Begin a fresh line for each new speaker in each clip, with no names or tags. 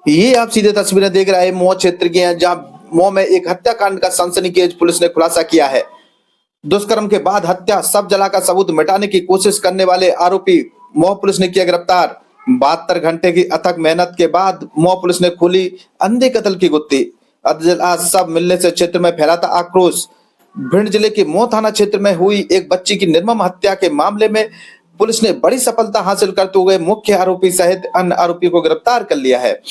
ये आप सीधे तस्वीरें देख रहे हैं मऊ क्षेत्र की हैं, जहां मऊ में एक हत्याकांड का सनसनीखेज पुलिस ने खुलासा किया है। दुष्कर्म के बाद हत्या, सब जलाकर सबूत मिटाने की कोशिश करने वाले आरोपी मऊ पुलिस ने किया गिरफ्तार। 72 घंटे की अथक मेहनत के बाद मऊ पुलिस ने खोली अंधे कत्ल की गुत्थी। अधजला सब मिलने से क्षेत्र में फैला था आक्रोश। भिंड जिले के मऊ थाना क्षेत्र में हुई एक बच्ची की निर्मम हत्या के मामले में पुलिस ने बड़ी सफलता हासिल करते हुए मुख्य आरोपी सहित अन्य आरोपियों को गिरफ्तार कर लिया है।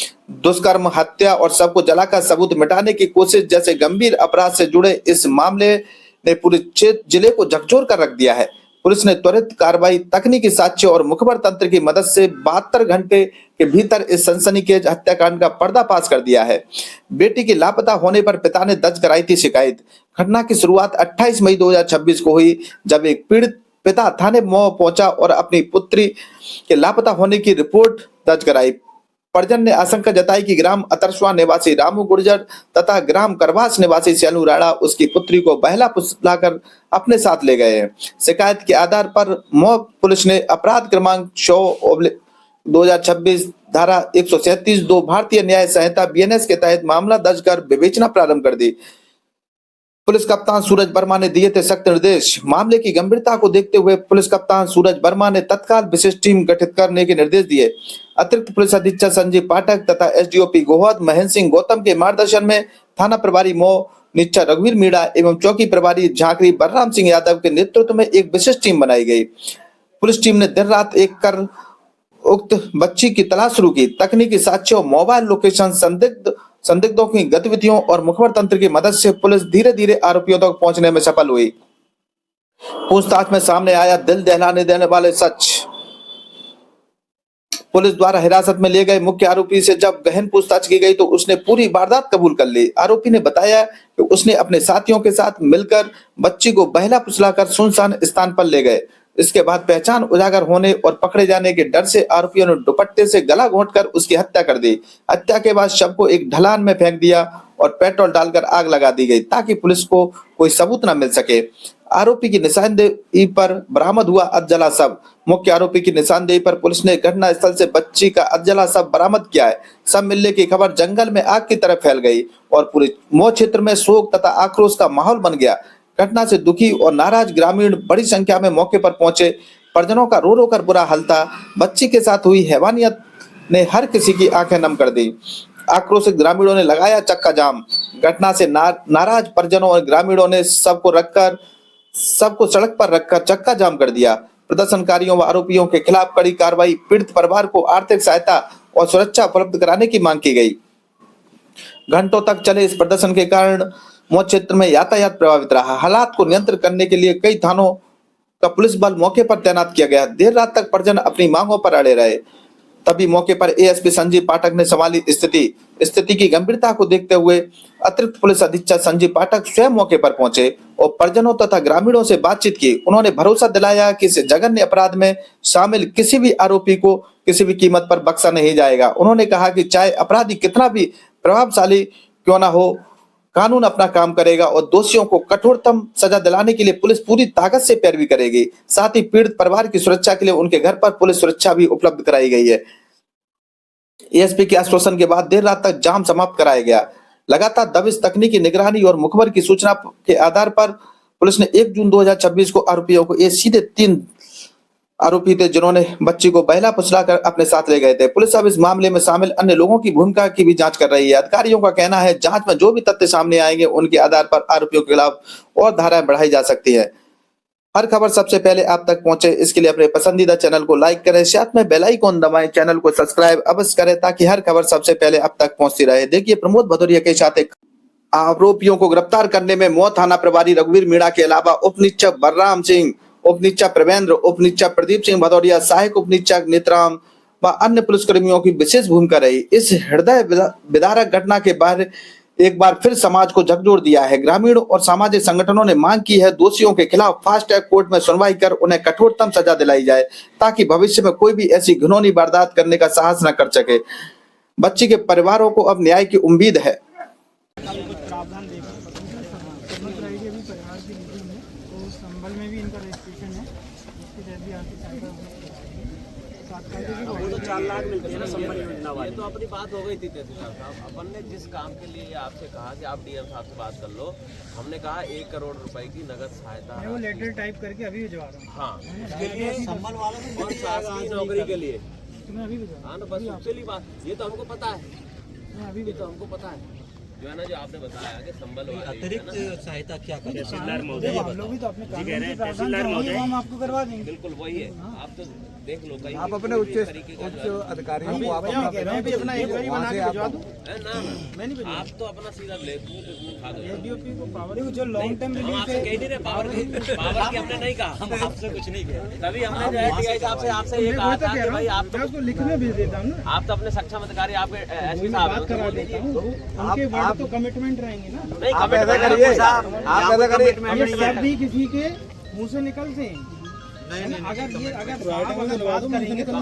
दुष्कर्म, हत्या और सबको जलाकर सबूत मिटाने की कोशिश जैसे गंभीर अपराध से जुड़े इस मामले ने पूरे जिले को झकझोर कर रख दिया है। पुलिस ने त्वरित कार्रवाई, तकनीकी साक्ष्य और मुखबर तंत्र की मदद से 72 घंटे के भीतर इस सनसनीखेज हत्याकांड का पर्दाफाश कर दिया है। बेटी के लापता होने पर पिता ने दर्ज कराई थी शिकायत। घटना की शुरुआत 28 मई 2026 को हुई, जब एक पीड़ित पिता थाने मऊ पहुंचा और अपनी पुत्री के लापता होने की रिपोर्ट दर्ज कराई। परिजन ने आशंका जताई कि ग्राम अतरस्वा निवासी रामू गुर्जर तथा ग्राम करवास निवासी सैलू राणा उसकी पुत्री को बहला फुसलाकर अपने साथ ले गए हैं। शिकायत के आधार पर मऊ पुलिस ने अपराध क्रमांक 100/2026 धारा 137(2) भारतीय न्याय संहिता BNS के तहत मामला दर्ज कर विवेचना प्रारंभ कर दी। पुलिस कप्तान सूरज वर्मा ने दिए थे सख्त निर्देश। मामले की गंभीरता को देखते हुए पुलिस कप्तान सूरज वर्मा ने तत्काल विशेष टीम गठित करने के निर्देश दिए। अतिरिक्त पुलिस अधीक्षक संजीव पाठक तथा SDOP गोहद महेंद्र सिंह गौतम के मार्गदर्शन में थाना प्रभारी मऊ निरीक्षक रघुवीर मीणा एवं चौकी प्रभारी झांकरी बलराम सिंह यादव के नेतृत्व में एक विशेष टीम बनाई गई। पुलिस टीम ने दिन रात एक कर उक्त बच्ची की तलाश शुरू की। तकनीकी साक्ष्यों, मोबाइल लोकेशन, संदिग्धों की गतिविधियों और मुखबर तंत्र की मदद से पुलिस धीरे धीरे आरोपियों तक पहुंचने में सफल हुई। पूछताछ में सामने आया दिल दहलाने देने वाले सच। पुलिस द्वारा हिरासत में लिए गए मुख्य आरोपी से जब गहन पूछताछ की गई तो उसने पूरी वारदात कबूल कर ली। आरोपी ने बताया कि उसने अपने साथियों के साथ मिलकर बच्ची को बहला फुसलाकर सुनसान स्थान पर ले गए। इसके बाद पहचान उजागर होने और पकड़े जाने के डर से आरोपियों ने दुपट्टे से गला घोंटकर उसकी हत्या कर दी। हत्या के बाद शव को एक ढलान में फेंक दिया और पेट्रोल डालकर आग लगा दी गई ताकि पुलिस को कोई सबूत न मिल सके। आरोपी की निशानदेही पर बरामद हुआ अधजला शव। मुख्य आरोपी की निशानदेही पर पुलिस ने घटना स्थल से बच्ची का अधजला शव बरामद किया है। शव मिलने की खबर जंगल में आग की तरह फैल गई और पूरे मऊ क्षेत्र में शोक तथा आक्रोश का माहौल बन गया। घटना से दुखी और नाराज ग्रामीण बड़ी संख्या में मौके पर पहुंचे। परिजनों का रो रो कर बुरा हाल था। बच्ची के साथ हुई हैवानियत ने हर किसी की आंखें नम कर दी। आक्रोशित ग्रामीणों ने लगाया चक्का जाम। घटना से नाराज परिजनों और ग्रामीणों ने सबको सड़क पर रखकर चक्का जाम कर दिया। प्रदर्शनकारियों व आरोपियों के खिलाफ कड़ी कार्रवाई, पीड़ित परिवार को आर्थिक सहायता और सुरक्षा उपलब्ध कराने की मांग की गई। घंटों तक चले इस प्रदर्शन के कारण मऊ क्षेत्र में यातायात प्रभावित रहा। हालात को नियंत्रित करने के लिए कई थानों का पुलिस बल मौके पर तैनात किया गया। देर रात तक परिजन अपनी मांगों पर अड़े रहे। तभी मौके पर ASP संजीव पाठक ने संभाली स्थिति की गंभीरता को देखते हुए अतिरिक्त पुलिस अधीक्षक संजीव पाठक स्वयं मौके पर पहुंचे और परिजनों तथा ग्रामीणों से बातचीत की। उन्होंने भरोसा दिलाया कि इस जघन्य अपराध में शामिल किसी भी आरोपी को किसी भी कीमत पर बख्शा नहीं जाएगा। उन्होंने कहा कि चाहे अपराधी कितना भी प्रभावशाली क्यों ना हो, कानून अपना काम करेगा और दोषियों को कठोरतम सजा दिलाने के लिए पुलिस पूरी ताकत से पैरवी करेगी। साथ ही पीड़ित परिवार की सुरक्षा के लिए उनके घर पर पुलिस सुरक्षा भी उपलब्ध कराई गई है। ASP के आश्वासन के बाद देर रात तक जाम समाप्त कराया गया। लगातार दबिश, तकनीकी निगरानी और मुखबर की सूचना के आधार पर पुलिस ने 1 जून 2026 को आरोपियों को सीधे 3 आरोपी थे जिन्होंने बच्ची को बहला फुसलाकर अपने साथ ले गए थे। पुलिस अब इस मामले में शामिल अन्य लोगों की भूमिका की भी जांच कर रही है। अधिकारियों का कहना है जांच में जो भी तथ्य सामने आएंगे उनके आधार पर आरोपियों के खिलाफ और धाराएं बढ़ाई जा सकती है। हर खबर सबसे पहले आप तक पहुंचे, इसके लिए अपने पसंदीदा चैनल को लाइक करें, साथ में बेल आइकन दबाएं, चैनल को सब्सक्राइब अवश्य करें ताकि हर खबर सबसे पहले आप तक पहुंचती रहे। देखिए, प्रमोद भदौरिया के साथ आरोपियों को गिरफ्तार करने में मऊ थाना प्रभारी रघुवीर मीणा के अलावा उप निरीक्षक बलराम सिंह, उप निरीक्षक प्रवेंद्र, उप निरीक्षक प्रदीप सिंह भदौरिया, सहायक उप निरीक्षक नेत्राम व अन्य पुलिसकर्मियों की विशेष भूमिका रही। इस हृदय विदारक घटना के बाद एक बार फिर समाज को झकझोर दिया है। ग्रामीण और सामाजिक संगठनों ने मांग की है दोषियों के खिलाफ फास्ट ट्रैक कोर्ट में सुनवाई कर उन्हें कठोरतम सजा दिलाई जाए ताकि भविष्य में कोई भी ऐसी घिनौनी वारदात करने का साहस न कर सके। बच्ची के परिवारों को अब न्याय की उम्मीद है।
प्रावधान देगा मुख्यमंत्री आईडी अभी परिवार की नीति में तो संबल में भी इनका रजिस्ट्रेशन है, इसके तहत भी आर्थिक सहायता तात्कालिक 4 लाख मिलते हैं ना संबल योजना
ये
वाले।
तो अपनी बात हो गई थी तहसीलदार साहब। अपन ने जिस काम के लिए आपसे कहा कि आप डीएम साहब से बात कर लो, हमने कहा 1 करोड़ रुपए की नगद सहायता।
मैं वो लेटर टाइप करके अभी भिजवा रहा हूँ।
हाँ, उसके लिए संबल वालों और शासकीय नौकरी के लिए।
तो मैं अभी भिजवा
हाँ ना, बस उससे ही बात, ये तो हमको पता है,
मैं अभी
ये तो हमको पता है जो है ना, जो आपने बताया कि संबल वाले
अतिरिक्त सहायता क्या करें?
तहसीलदार महोदय आप लोग भी तो अपने कानून के प्रावधान से होंगे, वो हम आपको करवा देंगे।
बिल्कुल वही है। आप तो देख लो कहीं
आप अपने उच्च अधिकारियों को आप
भैया मैं कह रहा हूँ कि अपना इंक्वायरी बना के भिजवा दूँ।
ना
मैं नहीं भिजवा,
आप तो अपना सीधा ले खा दो।
एडीओपी को पावर जो लॉन्ग टर्म
हम
रिलीफ
आपसे
है।
कह नहीं रहे पावर की हमने नहीं कहा, हम आपसे कुछ नहीं कहा। तभी हमने जो है डीआई साहब से आपसे ये
मैं
कहा
वही तो
था
कह
कि
रहा
भाई
हूँ,
आप
मैं उसको लिखने भेज देता हूँ ना,
आप तो अपने सक्षम अधिकारी आपके एसपी
मैं
साहब
बात करा देता हूँ। उनके वर्ड तो कमिटमेंट रहेंगे ना।
नहीं
आप ऐसा करिए, आप ऐसा करिए,
ये शब्द ही किसी के मुंह से निकलते हैं। है ना? अगर साहब बात करेंगे तो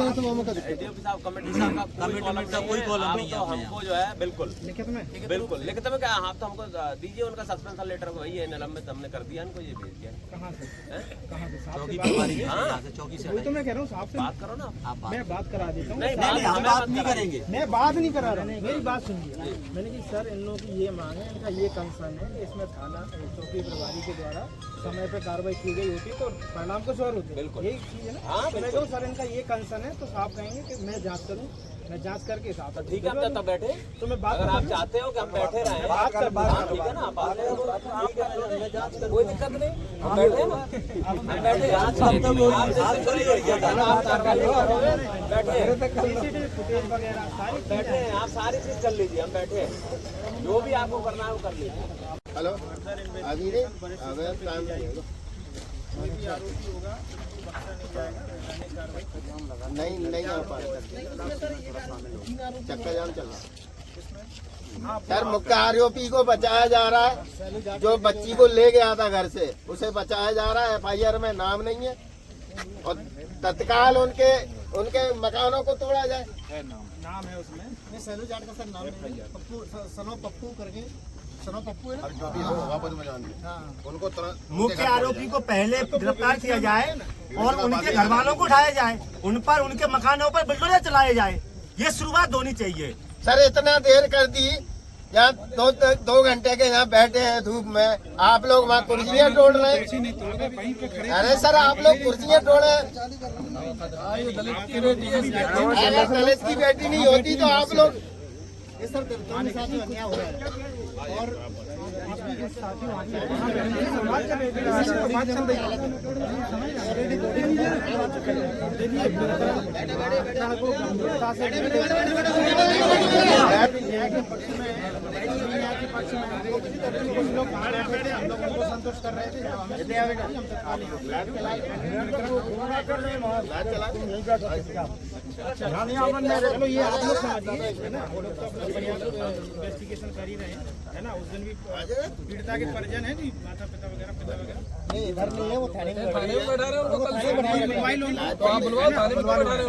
एडीओपी साहब कमेटी साहब का कोई कॉलम नहीं है। हमको जो है बिल्कुल
लिखित में
बिल्कुल लिखित में क्या, आप तो हमको दीजिए उनका सस्पेंशन लेटर, वही है निलंबित हमने कर दिया, इनको ये भेज दिया।
कहाँ से
हैं?
कहाँ से साहब से
चौकी
बात
प्रभारी
हाँ।
यहाँ से चौकी से
वही तो मैं कह रहा हूँ साहब से
बात करो ना आप।
मैं बात करा देता हूँ।
नहीं,
साहब-
हम बात नहीं करेंगे।
मैं बात नहीं करा रहा हूँ, मेरी बात सुनिए। मैंने कि सर इन लोगों की ये मांग है, इनका ये कंसर्न है कि इसमें थाना चौकी प्रभारी के द्वारा समय पे कार्रवाई की गई होती तो परिणाम कुछ और होते।
बिल्कुल।
यही चीज है ना।
हाँ,
तो मैं कहूँ सर इनका ये कंसर्न है तो साहब कहेंगे कि मैं जांच करूँ, मैं जांच करके साहब
तो ठीक है, आप तब बैठे।
तो मैं बात
अगर आप चाहते हो कि हम बैठे रहें,
बात कर
हाँ, ठीक है ना, आप आ रहे हो, ठीक है, मैं जांच कर, कोई दिक्कत नहीं, हम बैठे हैं ना, हम बैठे हैं। बैठे
सीसीटीवी फुटेज वगैरह सारी
बैठे हैं, आप सारी चीज कर लीजिए, हम बैठे हैं, जो भी आपको करना है वो कर लीजिए।
हेलो अभी नहीं अगर टाइम लगेगा
आरोपी होगा तो बख्शा नहीं जाएगा, वैधानिक कार्रवाई
नहीं आ पाएगा चक्का जाम चल रहा सर। मुख्य आरोपी को बचाया जा रहा है, जो बच्ची को ले गया था घर से उसे बचाया जा रहा है। एफआईआर में नाम नहीं है और तत्काल उनके मकानों को तोड़ा जाए।
नाम है उसमें
सैलू जाट का सर नाम नहीं है, सनो पप्पू करके, सनो पप्पू है उनको
मुख्य आरोपी को पहले गिरफ्तार किया जाए और उनके घर वालों को उठाया जाए, उन पर उनके मकानों पर बुलडोजर चलाए जाए, ये शुरुआत होनी चाहिए।
सर इतना देर कर दी, यहाँ 2 घंटे के यहाँ बैठे हैं धूप में, आप लोग वहाँ कुर्सियाँ तोड़ रहे हैं। अरे सर आप लोग कुर्सियाँ तोड़े, अगर दलित की बेटी नहीं होती तो आप लोग
सर दलितों के साथ जो अन्याय हो रहा है और आपकी जो साथी बात कर रहे थे, बात चल रही संतोष कर रहे थे। चलो ये आप लोग समझिए है ना, वो लोग तो अपना इन्वेस्टिगेशन कर ही रहे हैं है ना। उस दिन भी पीड़िता के परिजन है कि माता पिता वगैरह नहीं इधर नहीं है, वो थाने में बैठा रहे उनको कल से मोबाइल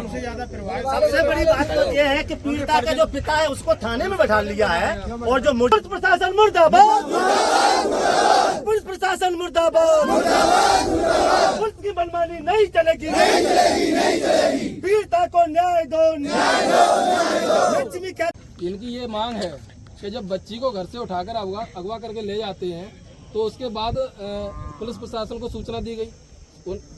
सबसे ज्यादा प्रभावित।
सबसे बड़ी बात तो ये है कि पीड़िता का जो पिता है उसको थाने में बैठा लिया है और जो पुलिस प्रशासन मुर्दाबाद, पुलिस प्रशासन मुर्दाबाद, पुलिस की मनमानी नहीं चलेगी, पीड़िता को न्याय दो, लक्ष्मी क्या।
इनकी ये मांग है कि जब बच्ची को घर से उठाकर अगवा करके ले जाते हैं तो उसके बाद पुलिस प्रशासन को सूचना दी गई।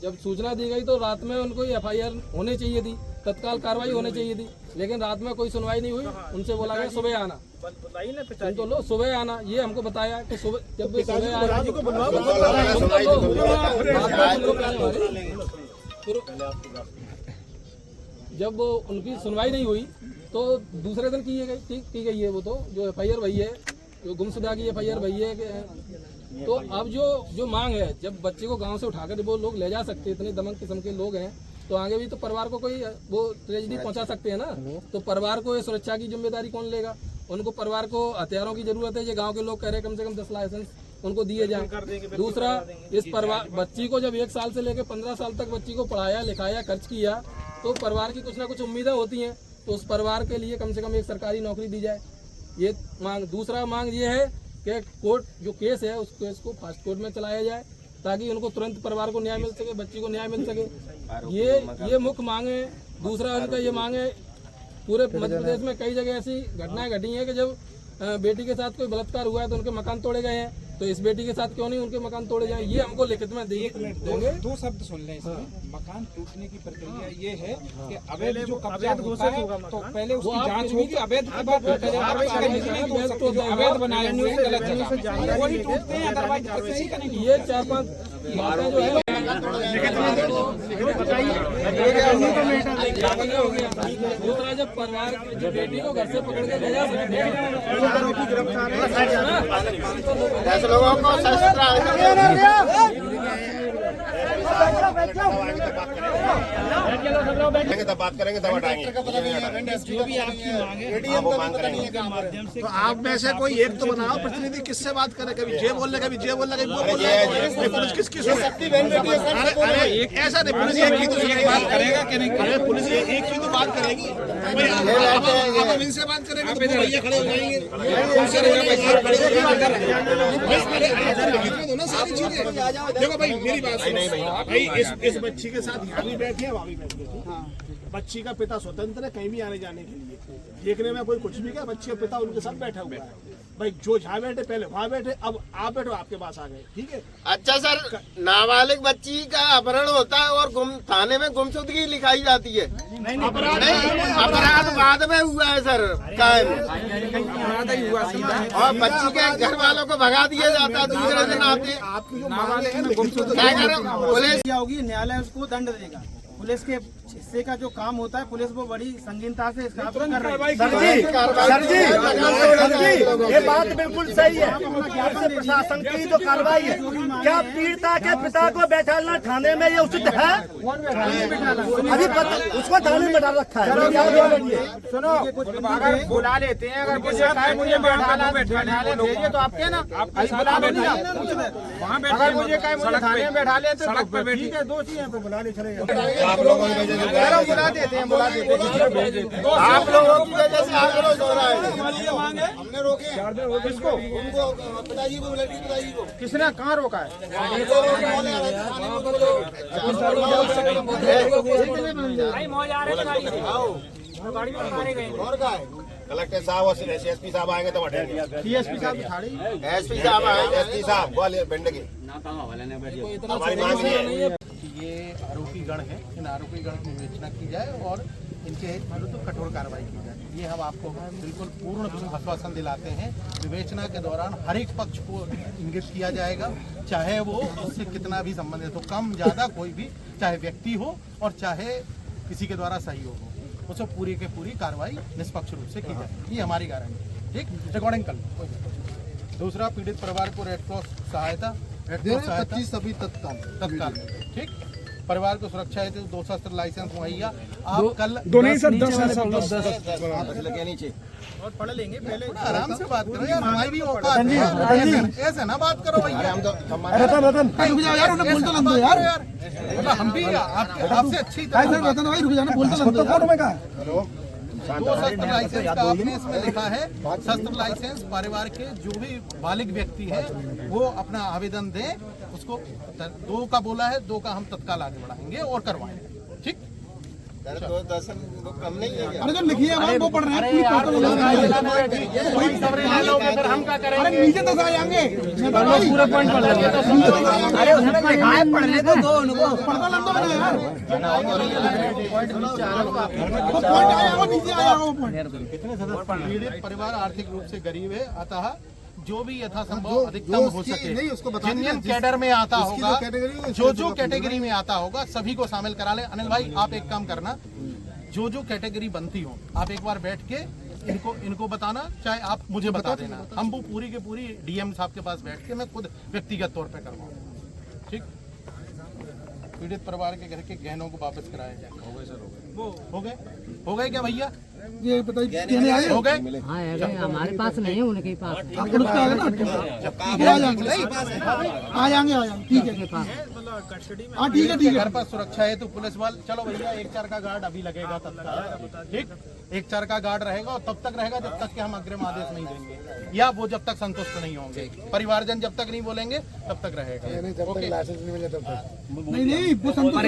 जब सूचना दी गई तो रात में उनको एफआईआर होनी चाहिए थी, तत्काल कार्रवाई होनी चाहिए थी, लेकिन रात में कोई सुनवाई नहीं हुई। उनसे बोला गया सुबह आना, तो लो सुबह आना, ये हमको बताया कि सुबह जब सुबह आया जब उनकी सुनवाई नहीं हुई तो दूसरे दिन की गई है वो तो जो एफआईआर वही है, जो गुमशुदा की एफआईआर वही है। तो अब जो मांग है, जब बच्चे को गांव से उठाकर वो लोग ले जा सकते हैं, इतने दमन किस्म के लोग हैं, तो आगे भी तो परिवार को कोई वो ट्रेजेडी पहुंचा सकते हैं ना। तो परिवार को ये सुरक्षा की जिम्मेदारी कौन लेगा? उनको परिवार को हथियारों की जरूरत है। जो गांव के लोग कह रहे हैं कम से कम 10 लाइसेंस उनको दिए जाए। दूसरा, इस परिवार बच्ची को जब 1 साल से लेकर 15 साल तक बच्ची को पढ़ाया लिखाया खर्च किया, तो परिवार की कुछ ना कुछ उम्मीदें होती हैं, तो उस परिवार के लिए कम से कम एक सरकारी नौकरी दी जाए, ये मांग। दूसरा मांग ये है कि कोर्ट जो केस है उस केस को फास्ट कोर्ट में चलाया जाए ताकि उनको तुरंत परिवार को न्याय मिल सके, बच्ची को न्याय मिल सके। ये मुख्य मांग है। दूसरा उनका ये मांग है पूरे मध्य प्रदेश में कई जगह ऐसी घटनाएं घटी हैं कि जब बेटी के साथ कोई बलात्कार हुआ है तो उनके मकान तोड़े गए हैं, तो इस बेटी के साथ क्यों नहीं उनके मकान तोड़े जाएं? ये हमको लिखित में देंगे।
दो शब्द सुन लें इसमें। मकान टूटने की प्रक्रिया ये है कि अवैध जो कब्जा होता है तो पहले उसकी जांच होगी, अवैध के बाद अवैध बनाए हुए हैं, गलत जगह वही टूटते हैं, अदरवाइज कैसे ही करेंगे।
ये 4-5 बातें जो है दूसरा, जब परिवार जो बेटी को घर से पकड़ के ले जा सकते हैं,
10 लोगों को शस्त्र
तब बात करेंगे तब हटाएंगे।
जो भी आपकी मांग है
वो मांग करेंगे।
के माध्यम से
तो आप में से कोई एक तो बनाओ प्रतिनिधि, किससे बात करे, कभी जे बोल रहे कभी जे बोल रहे कभी वो बोल रहे, पुलिस किसकी सुने? ऐसा नहीं, पुलिस एक ही तो बात करेगा कि नहीं? अरे पुलिस एक ही तो बात करेगी। आप इनसे बात करेंगे तो भैया खड़े हो जाएंगे, सारी चीजें। देखो भाई मेरी बात भाई, इस बच्ची के साथ यहाँ भी बैठे हैं, वहाँ भी बैठे हैं। बच्ची का पिता स्वतंत्र है कहीं भी आने जाने के लिए, देखने में कोई कुछ भी क्या, बच्ची का पिता उनके साथ बैठा हुआ है। भाई जो जहाँ बैठे पहले वहाँ बैठे, अब आप बैठो, आपके पास आ गए, ठीक है।
अच्छा सर, नाबालिग बच्ची का अपहरण होता है और थाने में गुमशुदगी लिखाई जाती है। नहीं, अपराध बाद में हुआ है सर, कायम, और बच्ची के घर वालों को भगा दिया जाता है, दूसरे दिन आते।
आपकी जो नाबालिग है ना गुमशुदा
पुलिस
होगी, न्यायालय उसको दंड देगा। पुलिस के हिस्से का जो काम होता है, पुलिस वो बड़ी संगीनता से इसका कर रही है।
सर जी, ये बात बिल्कुल सही है। प्रशासन की जो कार्रवाई है, क्या पीड़िता के पिता को बैठाना थाने में ये उचित है? अभी उसको थाने में डाल रखा है।
सुनो, अगर बुला लेते हैं, अगर मुझे मुझे बैठाना भेजिए तो आपके ना बुला लेते हैं वहाँ बैठ, अगर मुझे कहे मुझे थाने में बैठा लेते सड़क पे बैठी है, दो चीजें तो बुला ले चले
आप लोगों की वजह से बुला देते हैं, आप लोगों की वजह से आक्रोश हो रहा है।
हमने रोके किसको?
उनको पिताजी को, लड़की पिताजी को
किसने कहाँ रोका है?
कलेक्टर साहब और एसपी साहब आएंगे तब हटेंगे।
डीएसपी साहब
एसपी साहब आएंगे,
एसपी साहब ग्वालियर पिंडगी हमारी मांग नहीं है।
ये आरोपी गण है, इन आरोपी गण की विवेचना की जाए और इनके विरुद्ध कठोर कार्रवाई की जाए। ये हम आपको बिल्कुल पूर्ण आश्वासन दिलाते हैं। विवेचना के दौरान हर एक पक्ष को इंगित किया जाएगा, चाहे वो उससे कितना भी संबंधित हो, कम ज़्यादा कोई भी, चाहे व्यक्ति हो और चाहे किसी के द्वारा सहयोग हो, उसको पूरी के पूरी कार्रवाई निष्पक्ष रूप से की जाए। ये हमारी गारंटी, ठीक। रिकॉर्डिंग कर लो। दूसरा, पीड़ित परिवार को रेड क्रॉस सहायता सभी तत्काल, ठीक। परिवार को सुरक्षा हेतु 2 शस्त्र लाइसेंस मुहैया। आप कल
नहीं सर, 10
नीचे
और पढ़ लेंगे पहले।
आराम से बात करो यार, हमारी भी औकात है। ऐसे ना बात करो भैया,
हम तो
मतलब हम भी आपसे अच्छी तरह 2 शस्त्र लाइसेंस का आपने इसमें लिखा है। शस्त्र लाइसेंस परिवार के जो भी बालिग व्यक्ति है वो अपना आवेदन दें, उसको 2 का बोला है, 2 का हम तत्काल आगे बढ़ाएंगे और करवाएंगे, ठीक।
2-10 कम नहीं है।
अरे जो लिखिए वो पढ़ रहे हैं, हम क्या करें? अरे नीचे तो आएंगे पूरा पॉइंट पढ़ लेंगे। अरे उसने लिखा है, पढ़ ले तो दो उनको, पढ़ना लंबा बना यार, वो पॉइंट आया, वो नीचे आया वो पॉइंट।
पीड़ित परिवार आर्थिक रूप से गरीब है, अतः जो भी यथासंभव अधिकतम हो सके जिन कैडर में आता होगा, जो कैटेगरी में आता होगा सभी को शामिल करा ले। अनिल भाई आप एक काम करना, जो कैटेगरी बनती हो आप एक बार बैठ के इनको बताना, चाहे आप मुझे बता देना, हम वो पूरी के पूरी डीएम साहब के पास बैठ के मैं खुद व्यक्तिगत तौर पे करवाऊंगा, ठीक। पीड़ित परिवार के घर के गहनों को वापस कराया जाए। हो गए सर, हो गए क्या भैया?
ये बताइए
हो गए?
हाँ हमारे पास नहीं है, उनके पास
आ जाएंगे, ठीक है, हाँ ठीक है।
घर पर सुरक्षा है तो पुलिस वाले, चलो भैया 1-4 का गार्ड अभी लगेगा तत्काल, ठीक। 1-4 का गार्ड रहेगा और तब तक रहेगा जब तक कि हम अग्रिम आदेश नहीं देंगे, या वो जब तक संतुष्ट नहीं होंगे, परिवारजन जब तक नहीं बोलेंगे तब तक रहेगा।
नहीं वो संतुष्ट।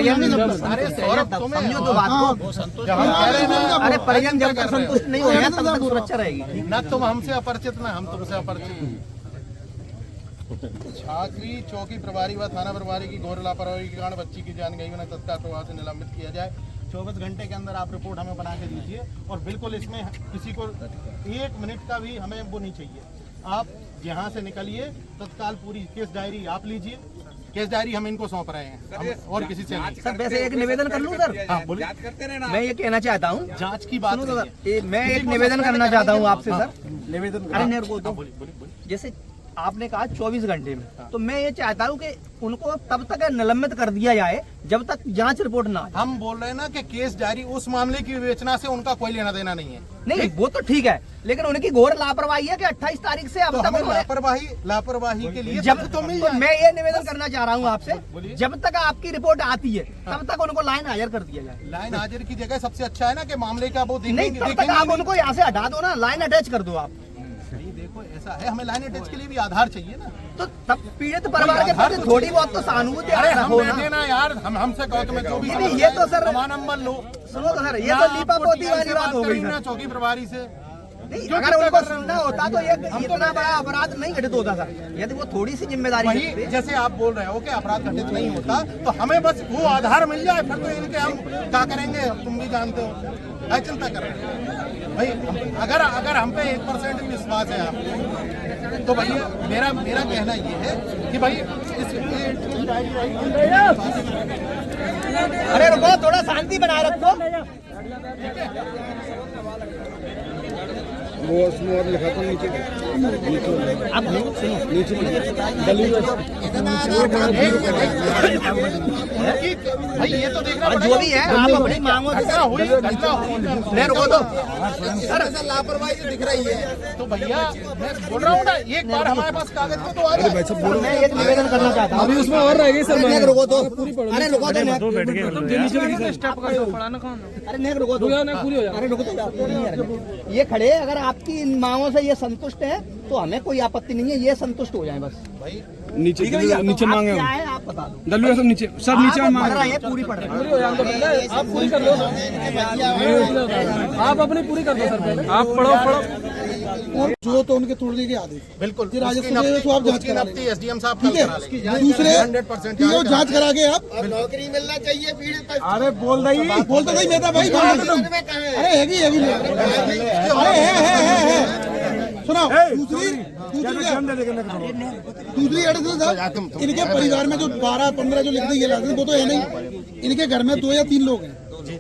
अरे सौरभ तुम्हें
अरे परिजन
जब तक
संतुष्ट नहीं होगा तब तक सुरक्षा रहेगी।
ना तुम हमसे अपरिचित ना हम तुमसे अपरिचित। छात्री चौकी प्रभारी व थाना प्रभारी की घोर लापरवाही के कारण बच्ची की जान गई, उन्हें तत्काल प्रभाव से निलंबित किया जाए। 24 घंटे के अंदर आप रिपोर्ट हमें बना के दीजिए और बिल्कुल इसमें किसी को 1 मिनट का भी हमें वो नहीं चाहिए। आप यहाँ से निकलिए, तत्काल पूरी केस डायरी आप लीजिए। केस डायरी हम इनको सौंप रहे हैं, हम और किसी से नहीं।
सर वैसे एक निवेदन कर लूं सर?
हाँ बोलिए।
मैं ये कहना चाहता हूँ,
जांच की बात नहीं है।
मैं एक निवेदन करना चाहता हूँ आपसे सर।
निवेदन
अरे मेरे को तो जैसे आपने कहा 24 घंटे में, तो मैं ये चाहता हूँ कि उनको तब तक निलंबित कर दिया जाए जब तक जांच रिपोर्ट ना आए। हम
बोल रहे हैं ना कि केस डायरी उस मामले की विवेचना से उनका कोई लेना देना नहीं है।
नहीं वो तो ठीक है, लेकिन उनकी घोर लापरवाही है कि 28 तारीख से अब तक
लापरवाही के लिए
जब तो मैं ये निवेदन करना चाह रहा हूँ आपसे, जब तक आपकी रिपोर्ट आती है तब तक उनको लाइन हाजिर कर दिया जाए।
लाइन हाजिर की जगह सबसे अच्छा है ना कि मामले का वो
नहीं, तब तक आप उनको यहाँ से हटा दो ना, लाइन अटैच कर दो आप।
देखो ऐसा है, हमें लाइन अटैच के लिए भी आधार चाहिए ना,
तो तब पीड़ित परिवार के प्रति थोड़ी बहुत तो सहानुभूति
रखो ना यार। हमसे कहो तुम्हें 24
ये तो सर
नंबर लो।
सुनो तो सर, ये तो लीपा पोती वाली बात हो गई ना
चौकी प्रभारी से।
नहीं, अगर उनको सुनना होता तो ये इतना बड़ा अपराध नहीं घटित होता सर, यदि वो थोड़ी सी जिम्मेदारी
वही जैसे आप बोल रहे हो कि अपराध घटित नहीं होता, तो हमें बस वो आधार मिल जाए, फिर तो इनके हम क्या करेंगे तुम भी जानते हो। क्या चिंता कर रहे हैं भाई? अगर हम पे 1% भी विश्वास है आपको, तो भैया मेरा कहना ये है कि भाई
अरे रुको, थोड़ा शांति बनाए रखो।
वो उसमें और लिखा था नीचे
आप
नीचे
भाई ये तो देख रहा
जो भी है आप अपनी मांगों
सर लापरवाही जो दिख रही है,
तो भैया मैं बोल रहा हूँ ना, एक बार हमारे पास कागज को तो आ जाए।
मैं एक निवेदन करना चाहता हूँ।
अभी उसमें और रह गई सर।
रुको तो, अरे रुको तो, अरे नेक रुको तो,
पूरी हो जाए।
अरे रुको तो, ये खड़े अगर आपकी इन मांगों से ये संतुष्ट है तो हमें कोई आपत्ति नहीं है, ये संतुष्ट हो जाए बस।
नीचे नीचे मांगे
क्या है आप बता दो।
दलुआ सब नीचे
मांग रहा है, पूरी पड़ रही है।
आप पूरी कर लो, आप अपनी पूरी कर दो सर पहले। आप पढ़ो।
और जो तो उनके तोड़ने के आदेश
बिल्कुल
राजस्व तो आप जांच करा लें।
एसडीएम साहब
ठीक है, दूसरे
100%
जांच करा के आप
नौकरी मिलना चाहिए पीड़ित।
अरे बोल तो नहीं मेरा भाई, अरे हैगी अरे है सुनो। दूसरी एडिशनल साहब, इनके परिवार में जो 12-15 जो लिख दी लाइसेंस वो तो है नहीं, इनके घर में 2 या 3 लोग हैं,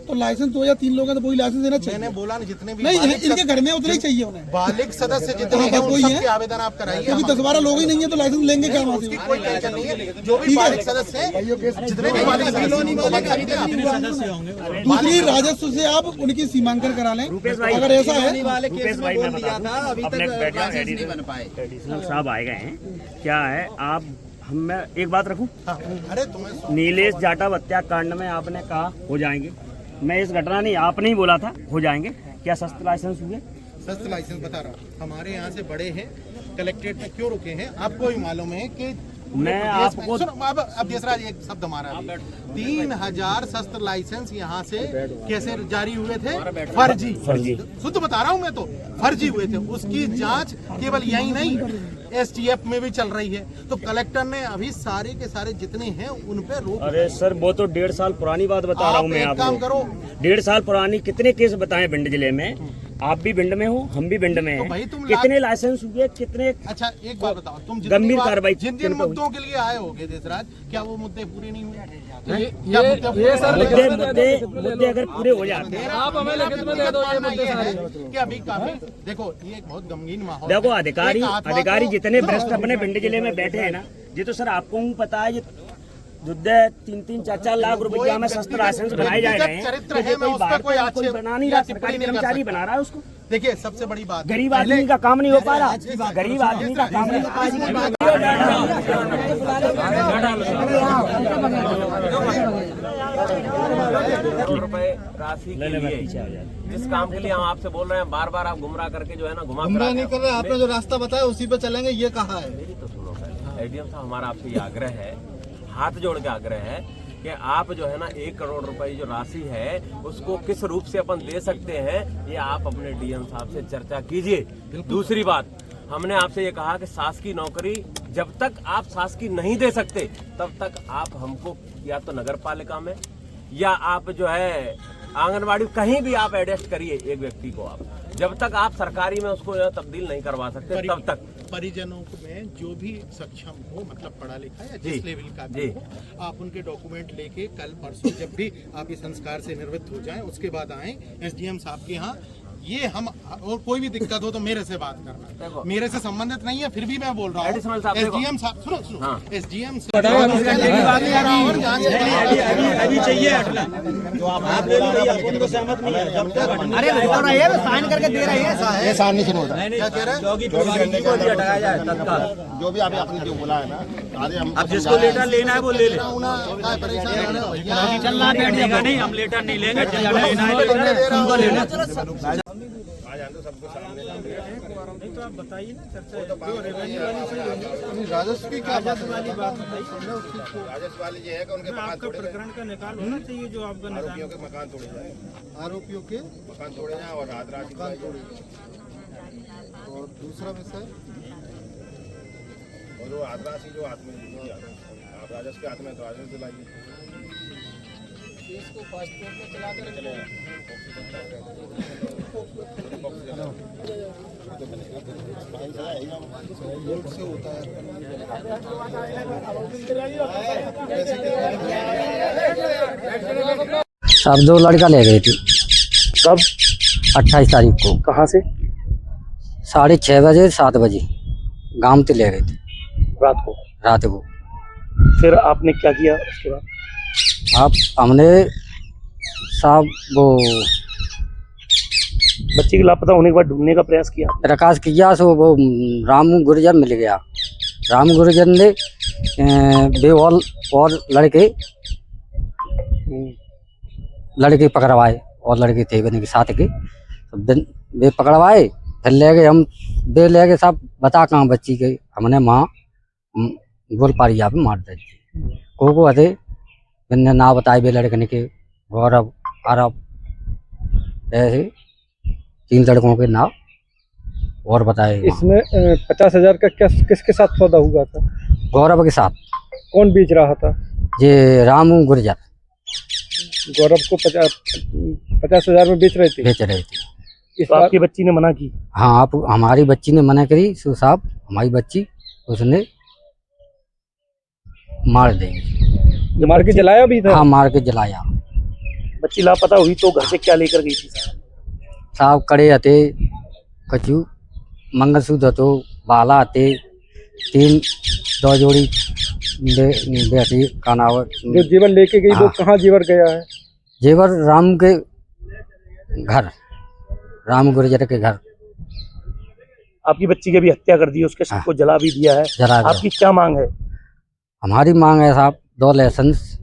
तो लाइसेंस 2 या 3 लोग हैं तो वही लाइसेंस देना चाहिए।
मैंने बोला ना, जितने भी
नहीं इनके घर में उतने ही चाहिए उन्हें।
बालिग सदस्य जितने हैं उन सबके आवेदन आप कराइए,
क्योंकि 10-12 लोग ही नहीं है तो लाइसेंस लेंगे क्या वहाँ से?
कोई टेंशन नहीं है। जो भी बालिग सदस्य हैं, जितने भी बालिग सदस्य होंगे,
दूसरी राजस्व से आप उनकी सीमांकन करा लें अगर ऐसा है।
एडिशनल साहब आए गए हैं, क्या है आप मैं एक बात रखूं?
अरे तुम्हें
नीलेश जाटव हत्याकांड में आपने कहा हो जाएंगे, मैं इस घटना नहीं आपने ही बोला था हो जाएंगे, क्या शस्त्र लाइसेंस हुए?
शस्त्र लाइसेंस बता रहा हूँ, हमारे यहाँ से बड़े हैं, कलेक्ट्रेट में क्यों रुके हैं आपको भी मालूम है कि
मैं आपको
अब देशराज एक शब्द हमारा 3000 शस्त्र लाइसेंस यहाँ से कैसे जारी हुए थे? फर्जी खुद बता रहा हूँ मैं, तो फर्जी हुए थे। उसकी जांच केवल यही नहीं एसटीएफ में भी चल रही है, तो कलेक्टर ने अभी सारे के सारे जितने हैं उन पे रोक।
अरे सर वो तो 1.5 साल पुरानी बात बता रहा हूँ मैं आपको।
काम करो,
1.5 साल पुरानी कितने केस बताएं भिंड जिले में? आप भी भिंड में हो, हम भी भिंड में हैं।
भाई तुम
कितने लाइसेंस हुए, कितने?
अच्छा एक बात बताओ, तुम
गंभीर कार्रवाई
जिन मुद्दों के लिए आए होगे देशराज, क्या वो मुद्दे पूरे नहीं हुए?
ये सर
मुद्दे अगर पूरे हो जाते हैं,
आप हमें लिखित में दे दो ये मुद्दे सारे।
कि अभी काफी देखो, ये एक बहुत गमगीन माहौल।
देखो अधिकारी जितने भ्रष्ट अपने भिंड जिले में बैठे हैं ना, ये तो सर आपको पता है, ये 3-4 लाख रुपया में शस्त्र लाइसेंस बनाए जा रहे हैं।
चरित्र है, मैं उसका कोई
बना नहीं रहा, सरकारी कर्मचारी बना रहा है उसको।
देखिए सबसे बड़ी बात,
गरीब आदमी का काम नहीं हो पा रहा, गरीब आदमी का काम नहीं हो पा
रुपए राशि के लिए जिस काम के लिए हम आपसे बोल रहे हैं, बार बार आप गुमराह करके जो है ना गुमराह नहीं कर रहे।
आपने जो रास्ता बताया उसी पे चलेंगे, ये कहा है।
मेरी तो सुनो एडीएम साहब, हमारा आपसे ये आग्रह है, हाथ जोड़ के आग्रह है कि आप जो है ना 1 करोड़ रुपए जो राशि है उसको किस रूप से अपन दे सकते हैं, ये आप अपने डीएम साहब से चर्चा कीजिए। दूसरी बात, हमने आपसे ये कहा कि शासकीय नौकरी जब तक आप शासकीय नहीं दे सकते तब तक आप हमको या तो नगर पालिका में या आप जो है आंगनबाड़ी कहीं भी आप एडजस्ट करिए एक व्यक्ति को, आप जब तक आप सरकारी में उसको तब्दील नहीं करवा सकते तब तक
परिजनों में जो भी सक्षम हो, मतलब पढ़ा लिखा या जिस लेवल का भी हो, आप उनके डॉक्यूमेंट लेके कल परसों जब भी आप इस संस्कार से निवृत्त हो जाएं उसके बाद आए एसडीएम साहब के यहाँ। ये हम और कोई भी दिक्कत हो तो मेरे से बात करना, मेरे से संबंधित नहीं है, फिर भी मैं बोल रहा हूँ एसडीएम साहब सुनो एसडीएम
अभी चाहिए जो आप उनको सहमत नहीं है जब तक अरे साइन करके दे रहे हैं
ये साइन नहीं होता।
क्या कह रहे
भी हटाया जाए तत्काल,
जो भी अभी आपने जो बोला है ना, अरे हम
अब जिसको लेटर लेना है वो ले ले।
चलना
बैठेगा नहीं, हम लेटर नहीं लेंगे, लेना है
नहीं तो आप बताइए ना, चर्चा जो रेवेन्यू वाली
राजस्व की क्या बात
वाली बात बताइए।
राजस्व वाली ये है कि उनके मकान
आपका प्रकरण का निकाल होना चाहिए जो आपका निकाल।
आरोपियों के मकान तोड़े जाए,
आरोपियों के
मकान तोड़े जाए और रात राशि
और दूसरा विषय
और वो रात राशि जो हाथ में दी आप राजस्व के हाथ में तो राजस्व दिलाइए।
इसको पासपोर्ट में चला कर
सब 2 लड़का ले गई थी।
कब?
28 तारीख को।
कहाँ से?
6:30 बजे 7 बजे गांव से ले गए थे रात को।
फिर आपने क्या किया उसके बाद?
आप हमने साहब वो
बच्चे के लापता होने के बाद ढूंढने का प्रयास किया?
प्रकाश किया, सो वो रामू गुर्जर मिल गया। रामू गुर्जर ने वे और लड़के पकड़वाए और लड़के थे बने के साथ के वे पकड़वाए, फिर ले गए। हम वे ले गए साहब, बता कहाँ बच्ची गई? हमने माँ गोलपारिया पे मार दी को हथे, मैंने ना बताए वे लड़कने के गौरव आरव ऐसे 3 लड़कों के नाम और बताए।
इसमें 50,000 का किसके साथ सौदा हुआ था?
गौरव के साथ।
कौन बेच रहा था?
ये रामू गुर्जर।
गौरव को 50,000 में बेच रहे थे। इस तो आपकी बच्ची ने मना की?
हाँ, आप हमारी बच्ची ने मना करी। सो साहब हमारी बच्ची उसने मार देंगे।
मार के जलाया भी था?
हाँ, मार के जलाया।
बच्ची लापता हुई तो घर से क्या लेकर गई थी
साहब? कड़े हते, कचू, मंगलसूत्र तो बाला हते, 2 जोड़ी बेटी कानावर।
जो जेवर लेके गई वो कहाँ जेवर गया है?
जेवर राम के घर, राम गुर्जर के घर।
आपकी बच्ची की भी हत्या कर दी, उसके शव को जला भी दिया है। आपकी क्या मांग है?
हमारी मांग है साहब 2 लाइसेंस